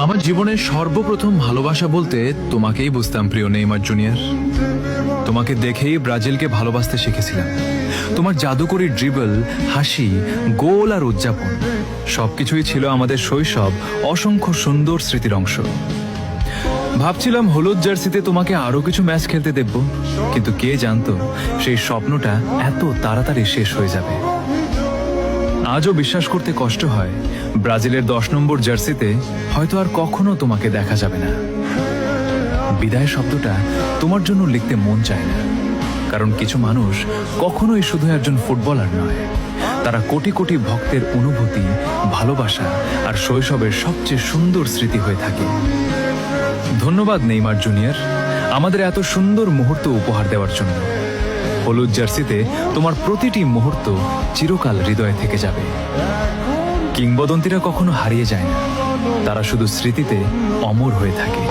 আমার জীবনের সর্বপ্রথম ভালোবাসা বলতে তোমাকেই বুঝতাম, প্রিয় নেইমার জুনিয়র। তোমাকে দেখেই ব্রাজিলকে ভালোবাসতে শিখেছিলাম। তোমার জাদুকরী ড্রিবল, হাসি, গোল আর উদযাপন সবকিছুই ছিল আমাদের শৈশব অসংখ্য সুন্দর স্মৃতির অংশ। ভাবছিলাম হলুদ জার্সিতে তোমাকে আরো কিছু ম্যাচ খেলতে দেখব, কিন্তু কে জানতো সেই স্বপ্নটা এত তাড়াতাড়ি শেষ হয়ে যাবে। আজও বিশ্বাস করতে কষ্ট হয় ব্রাজিলের 10 নম্বর জার্সিতে হয়তো আর কখনো তোমাকে দেখা যাবে না। বিদায় শব্দটা তোমার জন্য লিখতে মন চায় না, কারণ কিছু মানুষ কখনোই শুধু একজন ফুটবলার নয়, তারা কোটি কোটি ভক্তের অনুভূতি, ভালোবাসা আর শৈশবের সবচেয়ে সুন্দর স্মৃতি হয়ে থাকে। ধন্যবাদ নেইমার জুনিয়র, আমাদের এত সুন্দর মুহূর্ত উপহার দেওয়ার জন্য। হলুদ জার্সিতে তোমার প্রতিটি মুহূর্ত চিরকাল হৃদয়ে থেকে যাবে। কিংবদন্তিরা কখনো হারিয়ে যায় না, তারা শুধু স্মৃতিতে অমর হয়ে থাকে।